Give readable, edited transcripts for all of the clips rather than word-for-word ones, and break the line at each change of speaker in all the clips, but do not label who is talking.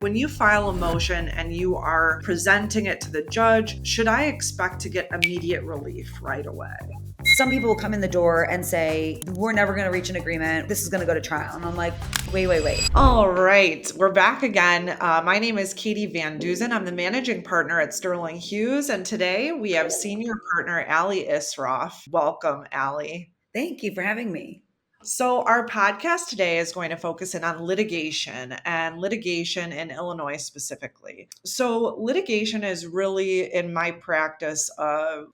When you file a motion and you are presenting it to the judge, should I expect to get immediate relief right away?
Some people will come in the door and say, we're never going to reach an agreement. This is going to go to trial. And I'm like, wait.
All right, we're back again. My name is Katie VanDeusen. I'm the managing partner at Sterling Hughes. And today we have Senior Partner Ali Isroff. Welcome, Ali.
Thank you for having me.
So, our podcast today is going to focus in on litigation and litigation in Illinois specifically. So, litigation is really, in my practice,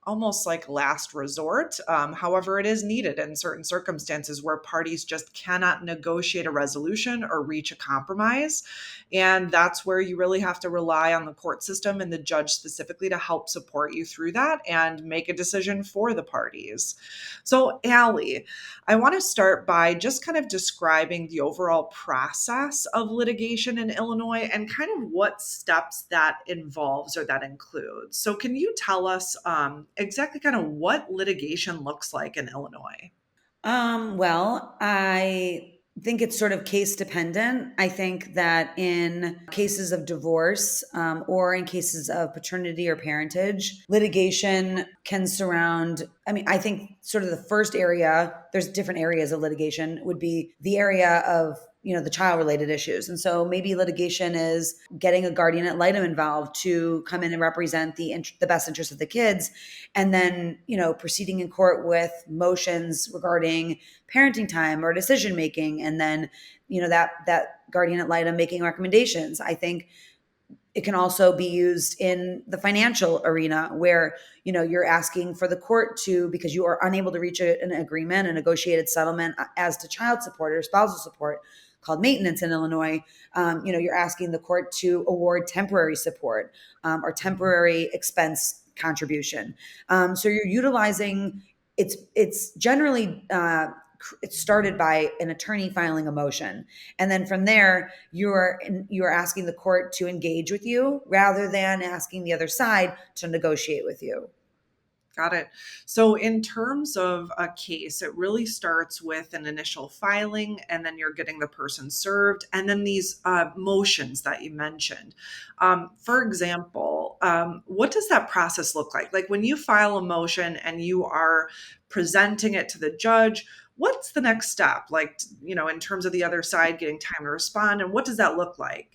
almost like last resort. However, it is needed in certain circumstances where parties just cannot negotiate a resolution or reach a compromise. And that's where you really have to rely on the court system and the judge specifically to help support you through that and make a decision for the parties. So, Allie, I want to start by just kind of describing the overall process of litigation in Illinois and kind of what steps that involves or that includes. So, can you tell us exactly kind of what litigation looks like in Illinois?
Well, I think it's sort of case dependent. I think that in cases of divorce or in cases of paternity or parentage, litigation can surround. I think sort of the first area, there's different areas of litigation, would be the area of the child related issues. And so maybe litigation is getting a guardian ad litem involved to come in and represent the best interest of the kids, and then proceeding in court with motions regarding parenting time or decision making, and then that guardian ad litem making recommendations. I think it can also be used in the financial arena where you're asking for the court to, because you are unable to reach an agreement, a negotiated settlement as to child support or spousal support, called maintenance in Illinois. You're asking the court to award temporary support or temporary expense contribution. So you're utilizing. It's generally it's started by an attorney filing a motion, and then from there you're asking the court to engage with you rather than asking the other side to negotiate with you.
Got it. So, in terms of a case, it really starts with an initial filing, and then you're getting the person served, and then these motions that you mentioned. For example, what does that process look like? Like when you file a motion and you are presenting it to the judge, what's the next step? Like, in terms of the other side getting time to respond, and what does that look like?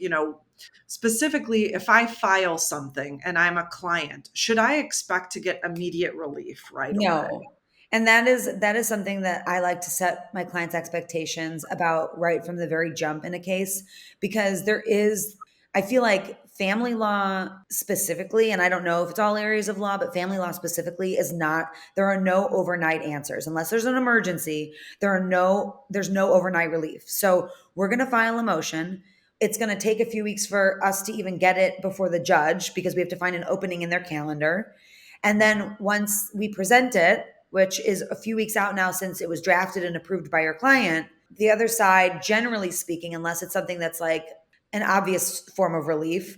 Specifically, if I file something and I'm a client, should I expect to get immediate relief right away?
No. And that is something that I like to set my clients' expectations about right from the very jump in a case, because I feel like family law specifically, and I don't know if it's all areas of law, but family law specifically there are no overnight answers. Unless there's an emergency, there's no overnight relief. So we're going to file a motion. It's going to take a few weeks for us to even get it before the judge because we have to find an opening in their calendar. And then once we present it, which is a few weeks out now since it was drafted and approved by your client, the other side, generally speaking, unless it's something that's like an obvious form of relief,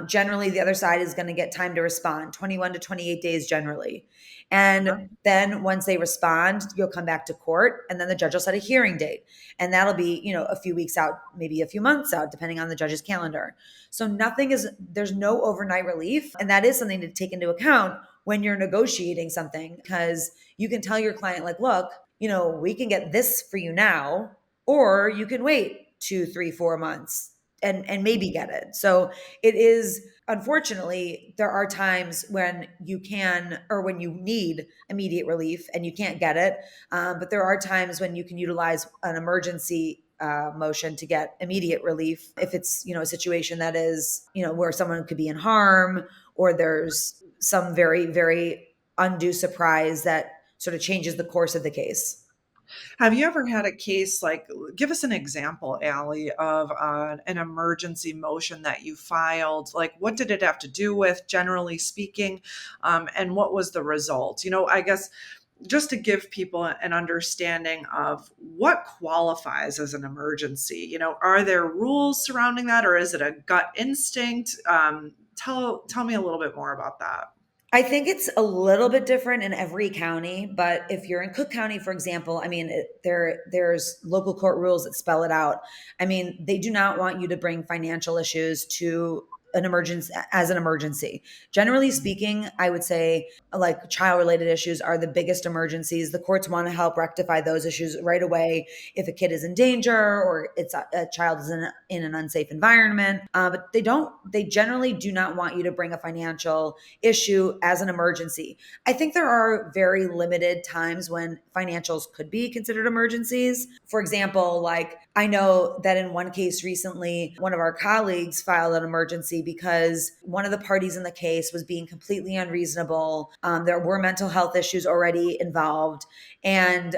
generally the other side is going to get time to respond, 21 to 28 days generally. And then once they respond, you'll come back to court, and then the judge will set a hearing date. And that'll be, a few weeks out, maybe a few months out, depending on the judge's calendar. So there's no overnight relief. And that is something to take into account when you're negotiating something, because you can tell your client, like, look, we can get this for you now, or you can wait 2, 3, 4 months and maybe get it. So it is, unfortunately, there are times when you can, or when you need immediate relief and you can't get it. But there are times when you can utilize an emergency motion to get immediate relief. If it's, a situation that is, where someone could be in harm, or there's some very, very undue surprise that sort of changes the course of the case.
Have you ever had a case like, give us an example, Allie, of an emergency motion that you filed? Like, what did it have to do with, generally speaking, and what was the result? I guess just to give people an understanding of what qualifies as an emergency. Are there rules surrounding that, or is it a gut instinct? Tell me a little bit more about that.
I think it's a little bit different in every county, but if you're in Cook County, for example, I mean, there's local court rules that spell it out. I mean, they do not want you to bring financial issues to an emergency as an emergency. Generally
Mhm.
speaking, I would say like child related issues are the biggest emergencies. The courts want to help rectify those issues right away if a kid is in danger or it's a child is in an unsafe environment. But they generally do not want you to bring a financial issue as an emergency. I think there are very limited times when financials could be considered emergencies. For example, like I know that in one case recently, one of our colleagues filed an emergency because one of the parties in the case was being completely unreasonable. There were mental health issues already involved, and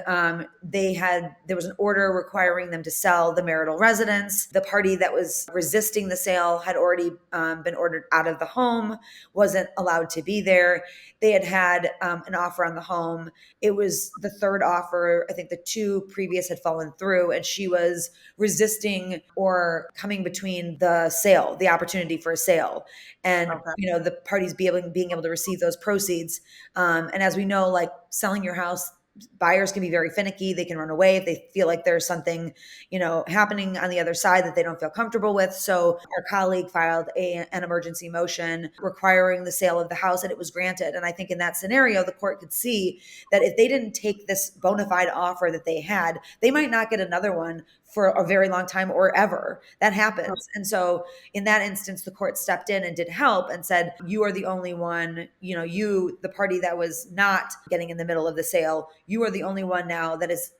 there was an order requiring them to sell the marital residence. The party that was resisting the sale had already been ordered out of the home, wasn't allowed to be there. They had an offer on the home. It was the third offer. I think the two previous had fallen through, and she was resisting or coming between the sale, the opportunity for a sale, and
Okay.
the parties being able to receive those proceeds. And as we know, like selling your house, buyers can be very finicky. They can run away if they feel like there's something, happening on the other side that they don't feel comfortable with. So our colleague filed an emergency motion requiring the sale of the house, and it was granted. And I think in that scenario, the court could see that if they didn't take this bona fide offer that they had, they might not get another one for a very long time or ever. That happens. And so in that instance, the court stepped in and did help and said, you are the only one, the party that was not getting in the middle of the sale, you are the only one now that is,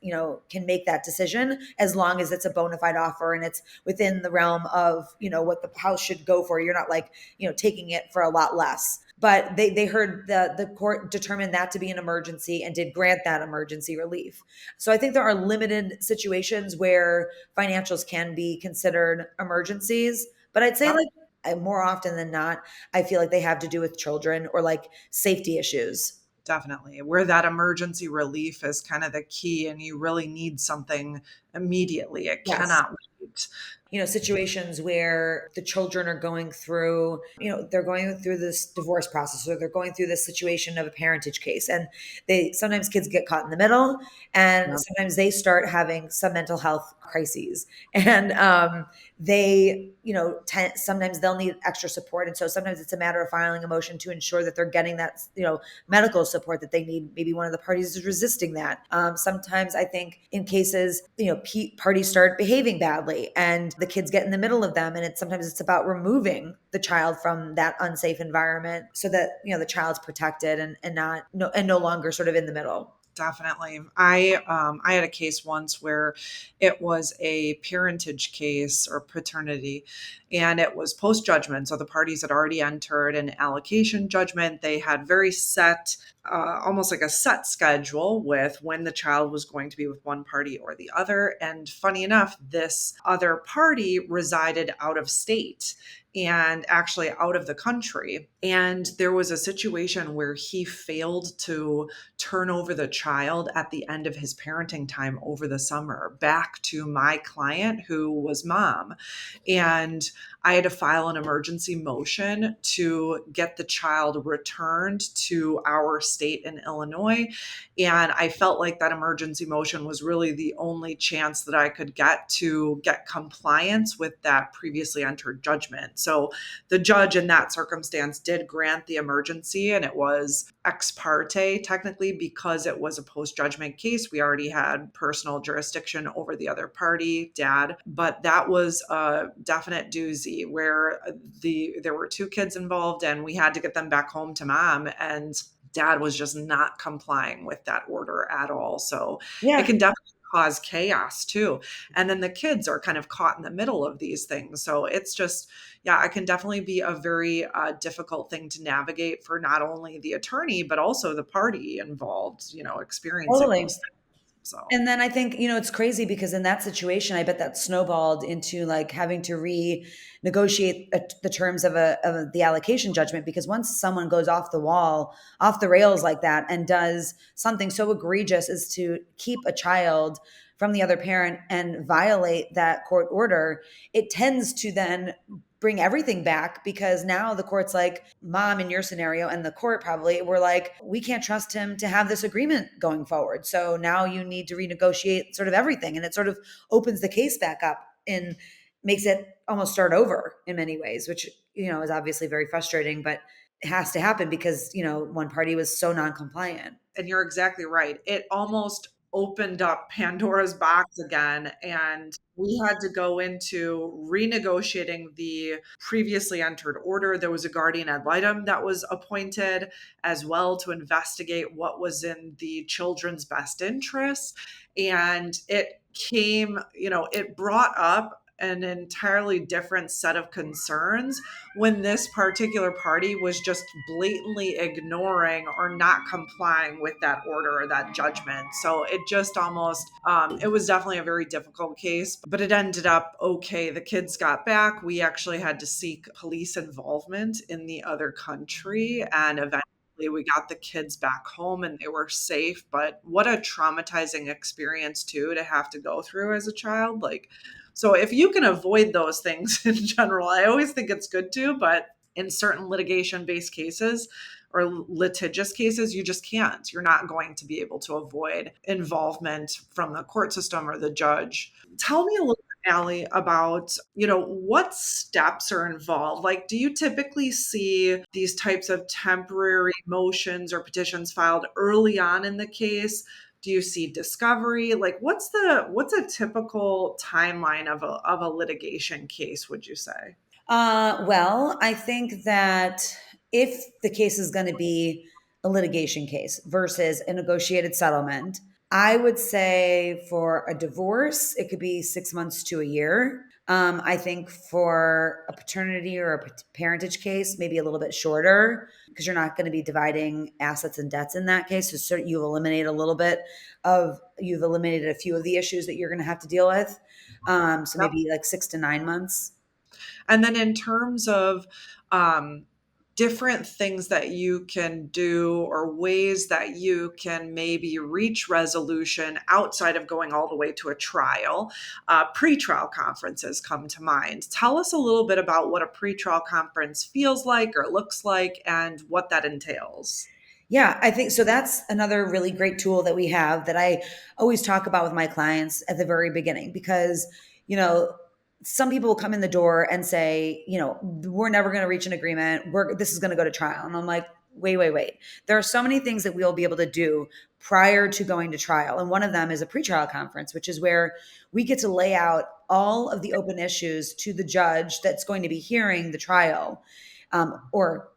can make that decision as long as it's a bona fide offer and it's within the realm of, what the house should go for. You're not like, taking it for a lot less. But they heard the court determined that to be an emergency and did grant that emergency relief. So I think there are limited situations where financials can be considered emergencies, but I'd say
Yep.
like more often than not, I feel like they have to do with children or like safety issues.
Definitely. Where that emergency relief is kind of the key, and you really need something immediately. It
Yes.
cannot wait.
Situations where the children are going through, they're going through this divorce process or they're going through this situation of a parentage case. And sometimes kids get caught in the middle and
Yeah.
sometimes they start having some mental health crises. And they, sometimes they'll need extra support. And so sometimes it's a matter of filing a motion to ensure that they're getting that, medical support that they need. Maybe one of the parties is resisting that. Sometimes I think in cases, parties start behaving badly and the kids get in the middle of them. And sometimes it's about removing the child from that unsafe environment so that, the child's protected and not, no, and no longer sort of in the middle.
Definitely. I had a case once where it was a parentage case or paternity, and it was post judgment. So the parties had already entered an allocation judgment. They had very set, almost like a set schedule with when the child was going to be with one party or the other. And funny enough, this other party resided out of state and actually out of the country. And there was a situation where he failed to turn over the child at the end of his parenting time over the summer back to my client who was mom. And I had to file an emergency motion to get the child returned to our state in Illinois. And I felt like that emergency motion was really the only chance that I could get to get compliance with that previously entered judgment. So the judge in that circumstance did grant the emergency, and it was ex parte technically because it was a post judgment case. We already had personal jurisdiction over the other party, dad, but that was a definite doozy where there were two kids involved and we had to get them back home to mom, and dad was just not complying with that order at all. So it
Yeah.
can definitely cause chaos too. And then the kids are kind of caught in the middle of these things. So it's just, yeah, it can definitely be a very difficult thing to navigate for not only the attorney, but also the party involved, experiencing
Totally.
those things. So,
And then I think, it's crazy because in that situation, I bet that snowballed into like having to renegotiate the terms of the allocation judgment. Because once someone goes off the wall, off the rails like that, and does something so egregious as to keep a child from the other parent and violate that court order, it tends to then bring everything back, because now the court's like, mom, in your scenario, and the court probably were like, we can't trust him to have this agreement going forward. So now you need to renegotiate sort of everything. And it sort of opens the case back up and makes it almost start over in many ways, which, is obviously very frustrating, but it has to happen because, one party was so non-compliant.
And you're exactly right. It almost opened up Pandora's box again, and we had to go into renegotiating the previously entered order. There was a guardian ad litem that was appointed as well to investigate what was in the children's best interests. And it came, it brought up an entirely different set of concerns when this particular party was just blatantly ignoring or not complying with that order or that judgment. So it just almost, it was definitely a very difficult case, but it ended up okay. The kids got back. We actually had to seek police involvement in the other country, and eventually we got the kids back home and they were safe. But what a traumatizing experience, too, to have to go through as a child. Like, so if you can avoid those things in general, I always think it's good to, but in certain litigation based cases or litigious cases, you just can't. You're not going to be able to avoid involvement from the court system or the judge. Tell me a little bit, Allie, about, what steps are involved. Like, do you typically see these types of temporary motions or petitions filed early on in the case? Do you see discovery? Like, what's a typical timeline of a litigation case, would you say?
Well, I think that if the case is going to be a litigation case versus a negotiated settlement, I would say for a divorce, it could be 6 months to a year. I think for a paternity or a parentage case, maybe a little bit shorter, because you're not going to be dividing assets and debts in that case. So you've eliminated a few of the issues that you're going to have to deal with. So
Yep.
maybe like 6 to 9 months.
And then in terms of different things that you can do or ways that you can maybe reach resolution outside of going all the way to a trial, pretrial conferences come to mind. Tell us a little bit about what a pretrial conference feels like or looks like and what that entails.
Yeah, I think so. That's another really great tool that we have that I always talk about with my clients at the very beginning, because, you know, some people will come in the door and say, we're never going to reach an agreement. This is going to go to trial. And I'm like, wait, wait, wait. There are so many things that we'll be able to do prior to going to trial. And one of them is a pretrial conference, which is where we get to lay out all of the open issues to the judge that's going to be hearing the trial, or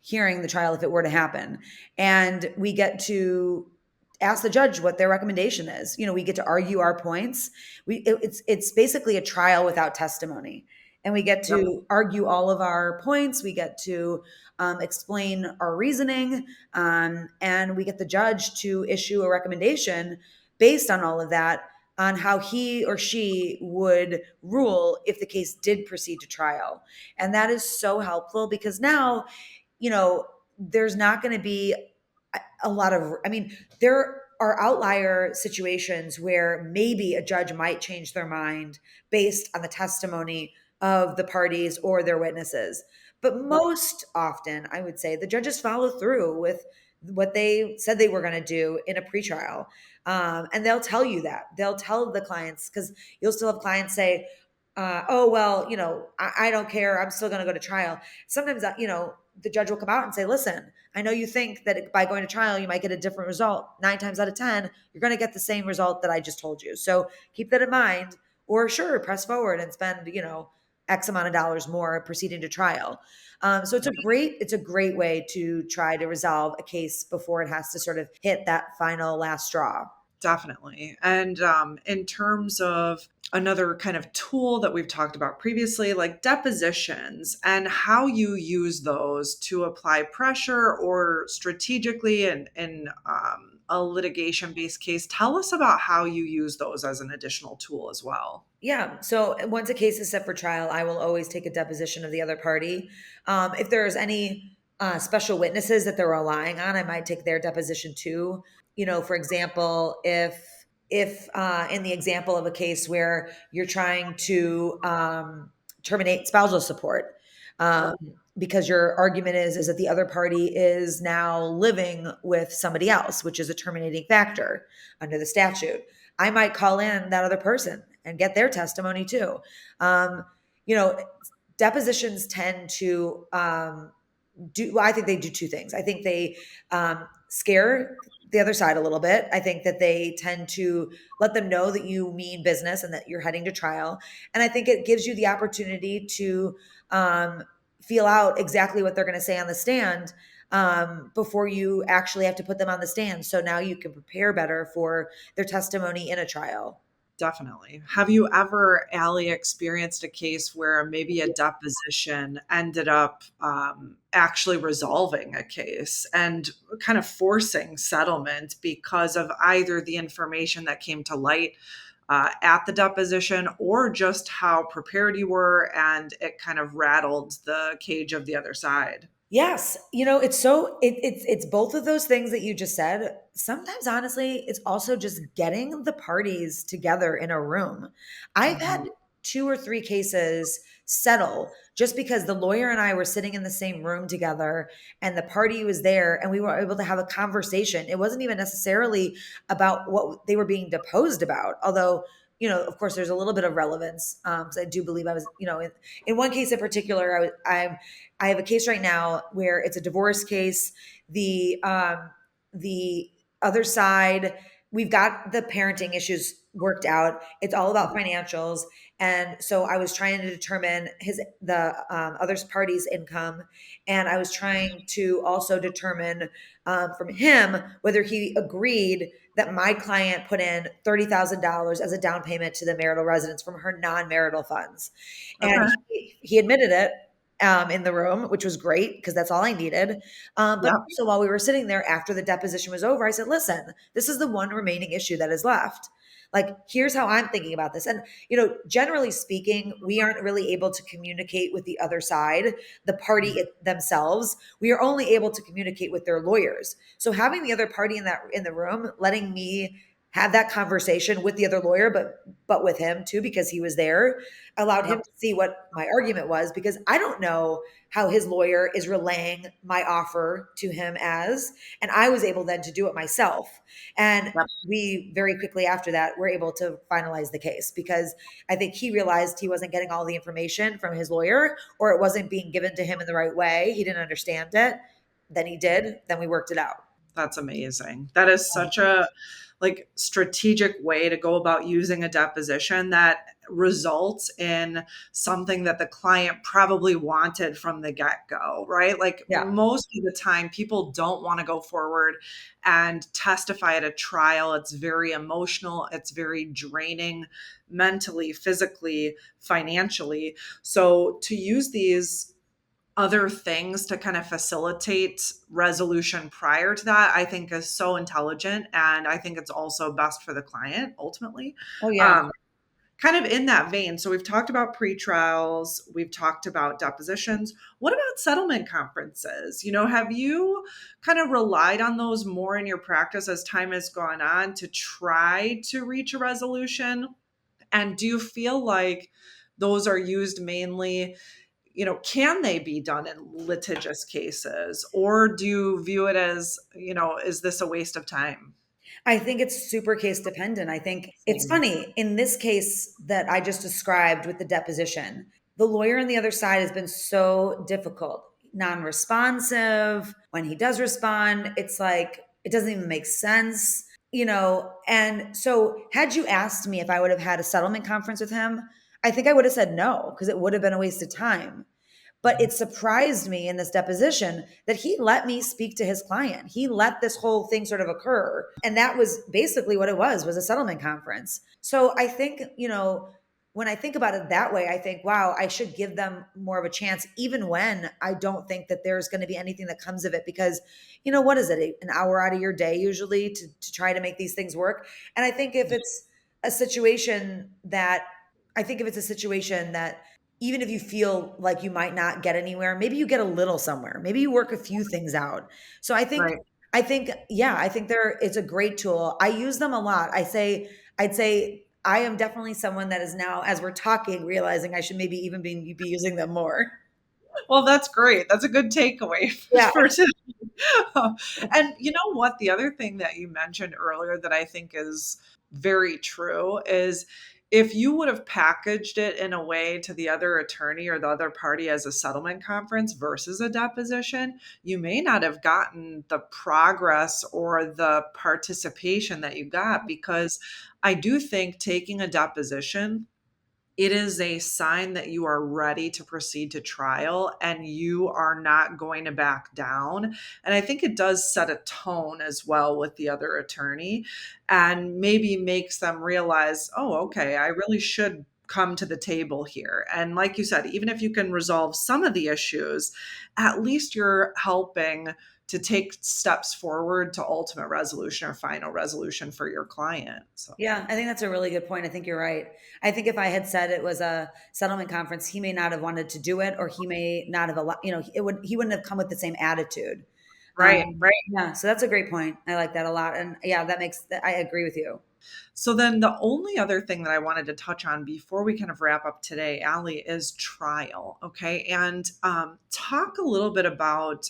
hearing the trial if it were to happen. And we get to ask the judge what their recommendation is. We get to argue our points. It's basically a trial without testimony. And we get
Yep.
to argue all of our points. We get to explain our reasoning. And we get the judge to issue a recommendation based on all of that, on how he or she would rule if the case did proceed to trial. And that is so helpful, because now, there's not going to be a lot of, I mean, there are outlier situations where maybe a judge might change their mind based on the testimony of the parties or their witnesses. But most often, I would say the judges follow through with what they said they were going to do in a pretrial. And they'll tell you that. They'll tell the clients, because you'll still have clients say, oh, well, I don't care. I'm still going to go to trial. Sometimes, the judge will come out and say, listen, I know you think that by going to trial, you might get a different result. 9 times out of 10, you're going to get the same result that I just told you. So keep that in mind, or sure, press forward and spend, X amount of dollars more proceeding to trial. So it's a great way to try to resolve a case before it has to sort of hit that final last straw.
Definitely. And in terms of another kind of tool that we've talked about previously, like depositions and how you use those to apply pressure or strategically in a litigation based case, tell us about how you use those as an additional tool as well.
Yeah. So once a case is set for trial, I will always take a deposition of the other party. If there's any special witnesses that they're relying on, I might take their deposition too. For example, if in the example of a case where you're trying terminate spousal support.
Yep.
Um, because your argument is that the other party is now living with somebody else, which is a terminating factor under the statute. I might call in that other person and get their testimony too. Um, you know, depositions tend to I think they do two things. I think they scare the other side a little bit. I think that they tend to let them know that you mean business and that you're heading to trial. And I think it gives you the opportunity to um, feel out exactly what they're going to say on the stand before you actually have to put them on the stand. So now you can prepare better for their testimony in a trial.
Definitely. Have you ever, Allie, experienced a case where maybe a deposition ended up actually resolving a case and kind of forcing settlement because of either the information that came to light at the deposition or just how prepared you were and it kind of rattled the cage of the other side?
Yes, it's both of those things that you just said. Sometimes honestly, it's also just getting the parties together in a room. I've had
Mhm.
two or three cases settle just because the lawyer and I were sitting in the same room together and the party was there and we were able to have a conversation. It wasn't even necessarily about what they were being deposed about, although of course, there's a little bit of relevance because I do believe I was, in one case in particular, I have a case right now where it's a divorce case. The other side, we've got the parenting issues worked out. It's all about financials, and so I was trying to determine the other party's income, and I was trying to also determine from him whether he agreed that my client put in $30,000 as a down payment to the marital residence from her non-marital funds, and
Okay.
he admitted it in the room, which was great because that's all I needed. But
Yep.
also, while we were sitting there after the deposition was over, I said, listen, this is the one remaining issue that is left. Like, here's how I'm thinking about this. And, generally speaking, we aren't really able to communicate with the other side, the party themselves. We are only able to communicate with their lawyers. So having the other party in the room, letting me have that conversation with the other lawyer, but with him too, because he was there, allowed him
Yep.
to see what my argument was, because I don't know how his lawyer is relaying my offer to him and I was able then to do it myself. And
Yep.
we very quickly after that were able to finalize the case because I think he realized he wasn't getting all the information from his lawyer, or it wasn't being given to him in the right way. He didn't understand it. Then he did. Then we worked it out.
That's amazing. That is such a like strategic way to go about using a deposition that results in something that the client probably wanted from the get-go, right? Like
Yeah.
most of the time people don't want to go forward and testify at a trial. It's very emotional, it's very draining mentally, physically, financially. So to use these other things to kind of facilitate resolution prior to that, I think is so intelligent. And I think it's also best for the client ultimately.
Oh yeah.
Um, Kind of in that vein. So we've talked about pre-trials, we've talked about depositions. What about settlement conferences? Have you kind of relied on those more in your practice as time has gone on to try to reach a resolution? And do you feel like those are used mainly, can they be done in litigious cases, or do you view it as, is this a waste of time?
I think it's super case dependent. I think it's
Same.
funny in this case that I just described with the deposition, the lawyer on the other side has been so difficult, non responsive. When he does respond, it's like it doesn't even make sense, And so, had you asked me if I would have had a settlement conference with him, I think I would have said no because it would have been a waste of time. But it surprised me in this deposition that he let me speak to his client. He let this whole thing sort of occur. And that was basically what it was a settlement conference. So I think, when I think about it that way, I think, wow, I should give them more of a chance, even when I don't think that there's going to be anything that comes of it. Because, what is it, an hour out of your day usually to try to make these things work? And a situation that, I think if it's a situation that even if you feel like you might not get anywhere, maybe you get a little somewhere. Maybe you work a few things out. So
Right.
I think, yeah, I think it's a great tool. I use them a lot. I'd say I am definitely someone that is now, as we're talking, realizing I should maybe even be using them more.
Well, that's great. That's a good takeaway
Yeah.
for today. And you know what? The other thing that you mentioned earlier that I think is very true is if you would have packaged it in a way to the other attorney or the other party as a settlement conference versus a deposition, you may not have gotten the progress or the participation that you got, because I do think taking a deposition, it is a sign that you are ready to proceed to trial and you are not going to back down. And I think it does set a tone as well with the other attorney and maybe makes them realize, oh, okay, I really should come to the table here. And like you said, even if you can resolve some of the issues, at least you're helping to take steps forward to ultimate resolution or final resolution for your client. So,
Yeah, I think that's a really good point. I think you're right. I think if I had said it was a settlement conference, he may not have wanted to do it, or he may not have allowed, he wouldn't have come with the same attitude.
right, right.
Yeah, so that's a great point. I like that a lot. And yeah, I agree with you.
So then the only other thing that I wanted to touch on before we kind of wrap up today, Allie, is trial. Okay. And talk a little bit about,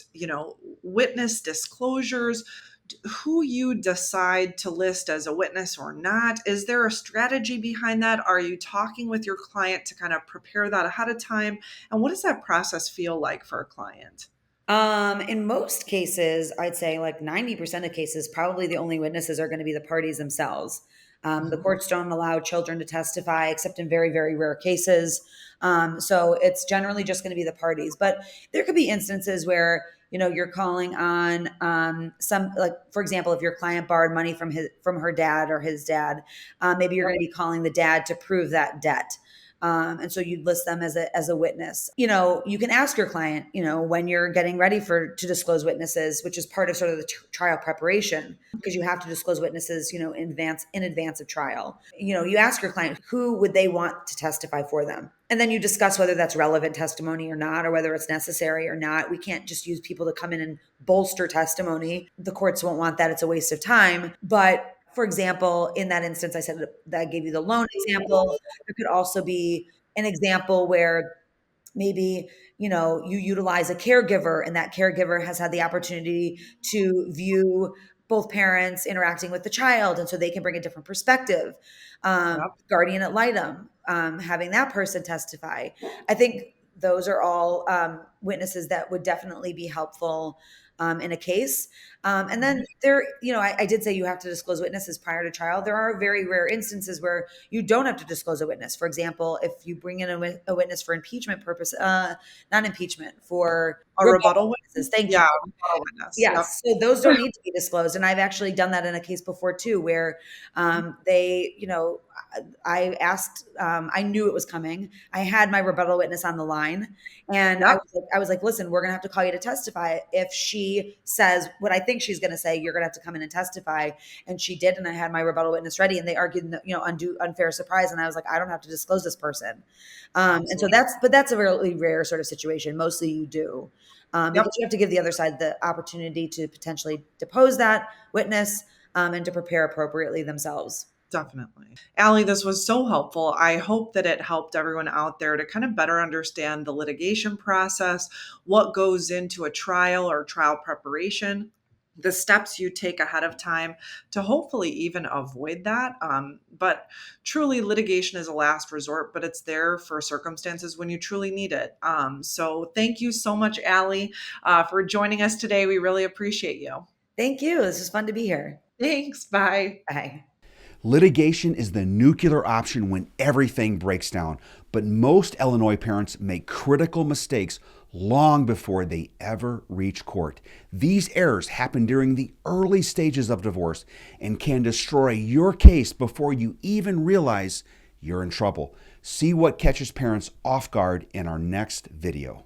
witness disclosures, who you decide to list as a witness or not. Is there a strategy behind that? Are you talking with your client to kind of prepare that ahead of time? And what does that process feel like for a client?
In most cases, I'd say like 90% of cases, probably the only witnesses are going to be the parties themselves. The
Mhm.
courts don't allow children to testify except in very, very rare cases. So it's generally just going to be the parties. But there could be instances where, you're calling on some, like, for example, if your client borrowed money from her dad or his dad, maybe you're going to be calling the dad to prove that debt. And so you'd list them as a witness. You can ask your client, when you're getting ready to disclose witnesses, which is part of sort of the trial preparation, because you have to disclose witnesses, in advance of trial. You ask your client, who would they want to testify for them? And then you discuss whether that's relevant testimony or not, or whether it's necessary or not. We can't just use people to come in and bolster testimony. The courts won't want that. It's a waste of time. But for example, in that instance, I said that I gave you the loan example. There could also be an example where maybe you utilize a caregiver, and that caregiver has had the opportunity to view both parents interacting with the child, and so they can bring a different perspective.
Yep.
Guardian ad litem, having that person testify. I think those are all witnesses that would definitely be helpful in a case. And then I did say you have to disclose witnesses prior to trial. There are very rare instances where you don't have to disclose a witness. For example, if you bring in a witness for impeachment purpose, not impeachment, for
A
rebuttal
rebuttal
witnesses.
witness?
Thank you.
Yeah, a rebuttal witness. Yep.
Yes. So those don't need to be disclosed. And I've actually done that in a case before too, where I asked, I knew it was coming. I had my rebuttal witness on the line, and
Yep.
I was like, listen, we're going to have to call you to testify. If she says what I think she's going to say, you're going to have to come in and testify. And she did. And I had my rebuttal witness ready, and they argued, unfair surprise. And I was like, I don't have to disclose this person. And so
Absolutely.
that's a really rare sort of situation. Mostly you do. Because
Yep.
you have to give the other side the opportunity to potentially depose that witness, and to prepare appropriately themselves.
Definitely. Allie, this was so helpful. I hope that it helped everyone out there to kind of better understand the litigation process, what goes into a trial or trial preparation, the steps you take ahead of time to hopefully even avoid that. But truly, litigation is a last resort, but it's there for circumstances when you truly need it. So thank you so much, Allie, for joining us today. We really appreciate you.
Thank you. This is fun to be here.
Thanks. Bye.
Bye.
Litigation is the nuclear option when everything breaks down, but most Illinois parents make critical mistakes long before they ever reach court. These errors happen during the early stages of divorce and can destroy your case before you even realize you're in trouble. See what catches parents off guard in our next video.